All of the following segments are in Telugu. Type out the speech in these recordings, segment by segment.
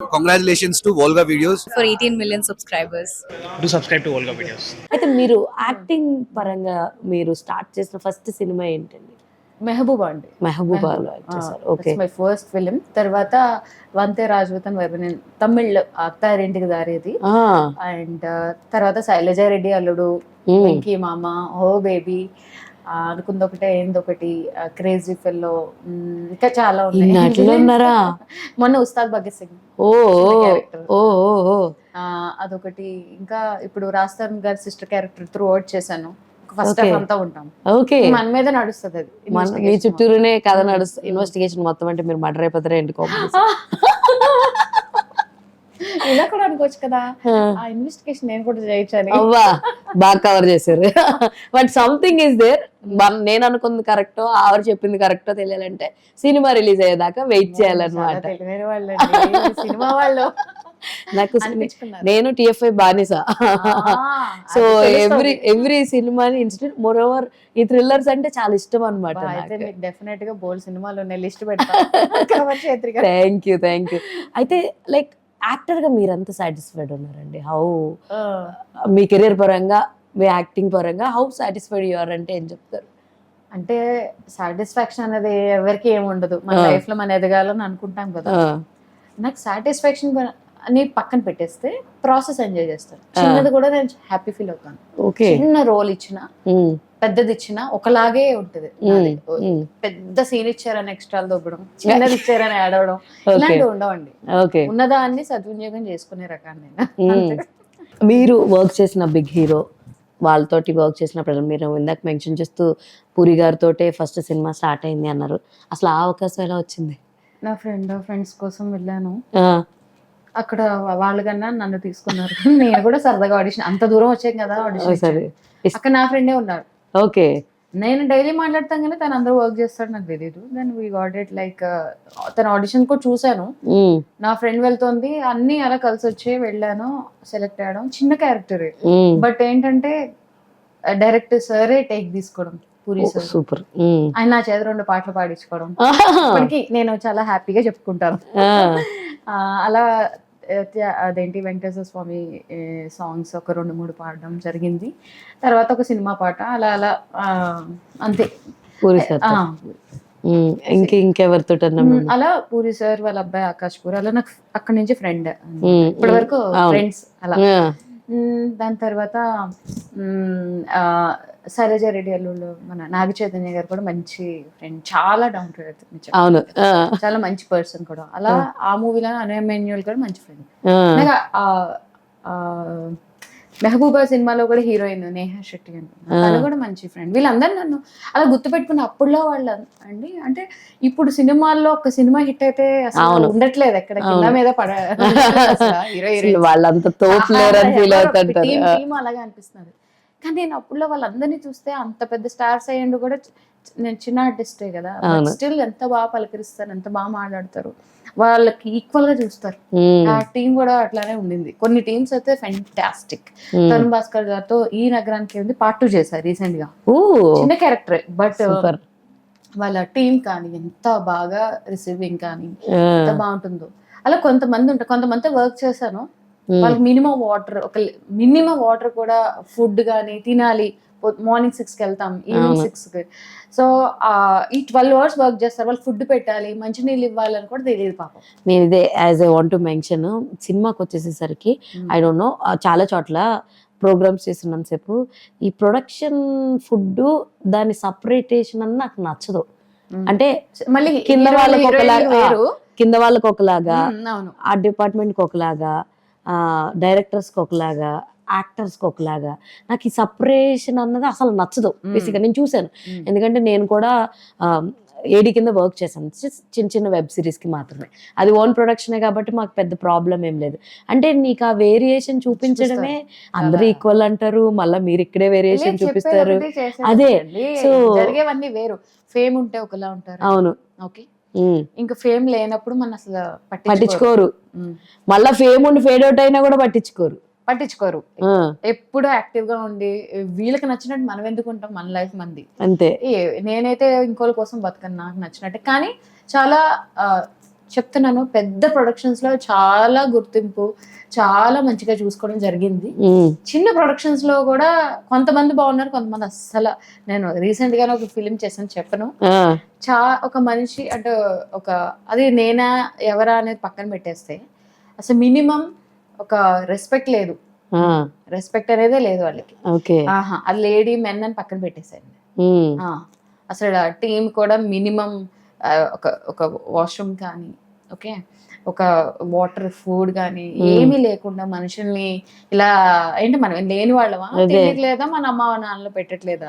Congratulations to Volga Videos. For 18 million subscribers. Do subscribe to Volga Videos. అయితే మీరు యాక్టింగ్ పరంగా మీరు స్టార్ట్ చేసిన ఫస్ట్ సినిమా ఏంటండి? మెహబూబా అండి. మెహబూబాలో యాక్ట్ చేశారు. Okay, my first film. తర్వాత వంతే రాజవతన్ వైపు తమిళ్ అత్తారింటికి దారేది, అండ్ తర్వాత శైలజారెడ్డి అల్లుడు, వెంకీ మామ, ఓ బేబీ, అనుకుందొకటే ఏందొకటి, క్రేజీ ఫెల్లో, ఇంకా చాలా ఉన్నారా? మొన్న ఉస్తాద్ భగత్ సింగ్ అదొకటి. ఇంకా ఇప్పుడు రాజ్ గారి సిస్టర్ క్యారెక్టర్ త్రూ అవుట్ చేశాను. ఫస్ట్ హాఫ్ అంతా ఉంటాం. ఓకే, మన మీద నడుస్తుంది అది. మీ చుట్టూరునే కథ నడుస్తుంది. ఇన్వెస్టిగేషన్ మొత్తం అంటే మీరు మర్డర్ అయిపోతారా ఏంటి? ఇలా కూడా అనుకోవచ్చు కదా, ఆ ఇన్వెస్టిగేషన్ నేను కూడా చేయొచ్చని. అవ్వా, బాగా కవర్ చేశారు. But something is there. నేను అనుకుంది కరెక్టో, ఆవిడ చెప్పింది కరెక్టో తెలియాలంటే సినిమా రిలీజ్ అయ్యేదాకా వెయిట్ చేయాలన్నమాట. తెలియని వాళ్ళు సినిమా వాళ్ళు నాకు నేను TFI బానిస. సో ఎవ్రీ సినిమాని ఇన్స్టెంట్ మోర్ ఓవర్ ఈ థ్రిల్లర్స్ అంటే చాలా ఇష్టం అనమాట. డెఫినెట్ గా బోల్డ్ సినిమాలు ఉన్నాయి, లిస్ట్ పెడతాను. Thank you. అయితే లైక్ యాక్టర్ గా మీరంతా సాటిస్ఫైడ్ ఉన్నారండి? హౌ మీ కెరీర్ పరంగా, మీ యాక్టింగ్ పరంగా హౌ సాటిస్ఫైడ్ యు ఆర్ అంటే ఏం చెప్తారు? అంటే సాటిస్ఫాక్షన్ అనేది ఎవరికి ఏమి ఉండదు. మన లైఫ్ లో మనం ఎదగాలని అనుకుంటాం కదా. నాకు సాటిస్ఫాక్షన్ అని పక్కన పెట్టేస్తే ప్రాసెస్ ఎంజాయ్ చేస్తాను. చిన్నది కూడా నేను హ్యాపీ ఫీల్ అవుతాను. చిన్న రోల్ ఇచ్చినా పెద్దది ఇచ్చినా ఒకలాగే ఉంటది. పెద్ద సీన్ ఇచ్చారని ఎక్స్ట్రాలు దొబ్బడం, చిన్నది ఇచ్చారని ఆడవడం, ఇలాంటివి ఉండవండి. ఉన్నదాన్ని సద్వినియోగం చేసుకునే రకాన్ని నేను. మీరు వర్క్ చేసిన బిగ్ హీరో వాళ్ళతోటి వర్క్ చేసినప్పుడు మీరు ఇందాక మెన్షన్ చేస్తూ పూరి గారితో ఫస్ట్ సినిమా స్టార్ట్ అయింది అన్నారు. అసలు ఆ అవకాశం ఎలా వచ్చింది? నా ఫ్రెండ్స్ కోసం వెళ్ళాను. అక్కడ వాళ్ళు కన్నా నన్ను తీసుకున్నారు. నేను కూడా సరదాగా ఆడిషన్, అంత దూరం వచ్చాం కదా ఆడిషన్, అక్కడ నా ఫ్రెండే ఉన్నారు. ఓకే, నేను డైలీ మాట్లాడతాం కానీ తను అందరూ వర్క్ చేస్తాడు నాకు తెలియదు. Then we got it. Like తన ఆడిషన్ కూడా చూసాను. నా ఫ్రెండ్ వెళ్తోంది, అన్ని అలా కలిసి వచ్చి వెళ్ళాను, సెలెక్ట్ అయ్యడం. చిన్న క్యారెక్టరే, బట్ ఏంటంటే డైరెక్ట్ సరే టేక్ తీసుకోవడం. Puri sir super. ఆయన నా చేతి 2 పాటలు పాడించుకోవడం ఇప్పటికి నేను చాలా హ్యాపీగా చెప్పుకుంటాను. అలా అదేంటి వెంకటేశ్వర స్వామి సాంగ్స్ ఒక 2-3 పాడడం జరిగింది. తర్వాత ఒక సినిమా పాట, అలా అలా అంతే. పూరి సార్ ఇంకెవరితో అలా పూరి సార్ వాళ్ళ అబ్బాయి ఆకాష్ పూరి, అలా నాకు అక్కడి నుంచి ఫ్రెండ్, ఇప్పటి వరకు ఫ్రెండ్స్ అలా. దాని తర్వాత శైలజారెడ్డి అల్లుళ్ళు మన నాగ చైతన్య గారు కూడా మంచి ఫ్రెండ్, చాలా డౌన్ టు ఎర్త్, చాలా మంచి పర్సన్ కూడా. అలా ఆ మూవీలో అనమెన్యుల్ కూడా మంచి ఫ్రెండ్. మెహబూబా సినిమాలో కూడా హీరోయిన్ నేహా శెట్టి అని, తను కూడా మంచి ఫ్రెండ్. వీళ్ళందరూ నన్ను అలా గుర్తుపెట్టుకుని అప్పుడులో వాళ్ళు అండి. అంటే ఇప్పుడు సినిమాల్లో ఒక సినిమా హిట్ అయితే అసలు ఉండట్లేదు, ఎక్కడ కింద మీద హీరో వాళ్ళంతా అలాగే అనిపిస్తుంది. కానీ నేను అప్పుడులో వాళ్ళందరినీ చూస్తే అంత పెద్ద స్టార్స్ అయ్యండు కూడా నేను చిన్న ఆర్టిస్టే కదా, స్టిల్ ఎంత బాగా పలకరిస్తారు, ఎంత బాగా మాట్లాడతారు, వాళ్ళకి ఈక్వల్ గా చూస్తారు. ఆ టీం కూడా అట్లానే ఉండింది. కొన్ని టీమ్స్ అయితే ఫెంటాస్టిక్. తరుణ్ భాస్కర్ గారితో ఈ నగరానికి ఉంది పార్ట్ 2 చేశారు రీసెంట్ గా. చిన్న క్యారెక్టర్, బట్ వాళ్ళ టీం కానీ ఎంత బాగా రిసీవింగ్ కానీ ఎంత బాగుంటుందో. అలా కొంతమంది ఉంటారు, కొంతమంది వర్క్ చేశాను. వాళ్ళకి మినిమం వాటర్ కూడా ఫుడ్ కానీ తినాలి. మార్నింగ్ 6కి వెళ్తాం, ఈవినింగ్ 6కి. సో ఈ 12 hours వర్క్ చేస్తారు. వాళ్ళు ఫుడ్ పెట్టాలి, మంచినీళ్ళు ఇవ్వాలని కూడా తెలియదు పాపం. నేను ఇదే as I want to mention, సినిమాకి వచ్చేసేసరికి ఐ డోంట్ నో, చాలా చోట్ల ప్రోగ్రామ్స్ చేస్తున్నంతసేపు ఈ ప్రొడక్షన్ ఫుడ్ దాని సపరేటేషన్ అని నాకు నచ్చదు. అంటే మళ్ళీ కింద వాళ్ళకి ఒకలాగా, ఆ డిపార్ట్మెంట్కి ఒకలాగా, డైరెక్టర్స్కి ఒకలాగా, యాక్టర్స్కి ఒకలాగా. నాకు ఈ సపరేషన్ అన్నది అసలు నచ్చదు బేసిక్గా. నేను చూశాను, ఎందుకంటే నేను కూడా ఏడీ కింద వర్క్ చేశాను, చిన్న వెబ్ సిరీస్కి మాత్రమే. అది ఓన్ ప్రొడక్షనే కాబట్టి మాకు పెద్ద ప్రాబ్లం ఏం లేదు. అంటే నీకు ఆ వేరియేషన్ చూపించడమే, అందరూ ఈక్వల్ అంటారు, మళ్ళీ మీరు ఇక్కడే వేరియేషన్ చూపిస్తారు. అదే, సో జరిగేవన్నీ వేరు. ఫేమ్ ఉంటే ఒకలా ఉంటారు. అవును, ఓకే. ఇంకా ఫేమ్ లేనప్పుడు మన అసలు పట్టించుకోరు. మళ్ళా ఫేమ్ ఉండి ఫేడ్ అవుట్ అయినా కూడా పట్టించుకోరు. ఎప్పుడు యాక్టివ్ గా ఉండి వీళ్ళకి నచ్చినట్టు మనం ఎందుకు ఉంటాం? మన లైఫ్ మంది అంతే. నేనైతే ఇంకోళ్ళ కోసం బతకను, నాకు నచ్చినట్టే. కానీ చాలా చెప్తున్నాను, పెద్ద ప్రొడక్షన్స్ లో చాలా గుర్తింపు, చాలా మంచిగా చూసుకోవడం జరిగింది. చిన్న ప్రొడక్షన్స్ లో కూడా కొంతమంది బాగున్నారు, కొంతమంది అస్సలు. నేను రీసెంట్ గానే ఒక ఫిలిం చేశాను, చెప్పను. ఒక మనిషి అంటే అది నేనా ఎవరా అనేది పక్కన పెట్టేస్తే అసలు మినిమం ఒక రెస్పెక్ట్ లేదు, రెస్పెక్ట్ అనేదే లేదు వాళ్ళకి. అది లేడీ మెన్ అని పక్కన పెట్టేసాను. అసలు టీం కూడా మినిమం ఒక వాష్రూమ్ కానీ, ఓకే, ఒక వాటర్ ఫుడ్ కానీ ఏమీ లేకుండా మనుషుల్ని ఇలా ఏంటి మనం లేని వాళ్ళమా, తెలియట్లేదా మన అమ్మ నాన్నలు పెట్టట్లేదా,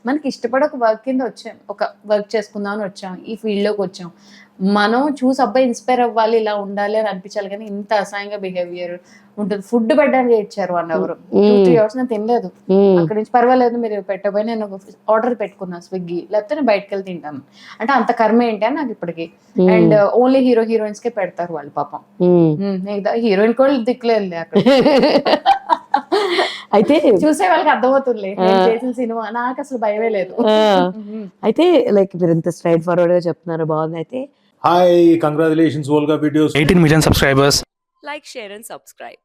మనకి ఇష్టపడి ఒక వర్క్ కింద వచ్చాం, ఒక వర్క్ చేసుకుందామని వచ్చాం, ఈ ఫీల్డ్ లోకి వచ్చాం. మనం చూసి అబ్బాయి ఇన్స్పైర్ అవ్వాలి, ఇలా ఉండాలి అని అనిపించాలి. కానీ ఇంత అసహ్యంగా బిహేవియర్ ఉంటుంది. ఫుడ్ పెట్టడానికి ఇచ్చారు 1 hour 2-3 hours నేను తినలేదు. అక్కడి నుంచి పర్వాలేదు మీరు పెట్టబోయి నేను ఆర్డర్ పెట్టుకున్నా స్విగ్గీ, లేకపోతే నేను బయటకు వెళ్ళి తింటాను అంటే అంత కర్మ ఏంటి అని నాకు ఇప్పటికి. అండ్ ఓన్లీ హీరోయిన్స్ కే పెడతారు వాళ్ళు పాపం. హీరోయిన్ కూడా దిక్కులేదు అక్కడ. అయితే చూసే వాళ్ళకి అర్థమవుతుంది నేను చేసిన సినిమా, నాకు అసలు భయమే లేదు. అయితే లైక్ మీరు ఇంత స్ట్రైట్ ఫార్వర్డ్ గా చెప్తున్నారు, బాగుంది. అయితే Hi, congratulations, Volga Videos. 18 million subscribers. Like, share, and subscribe.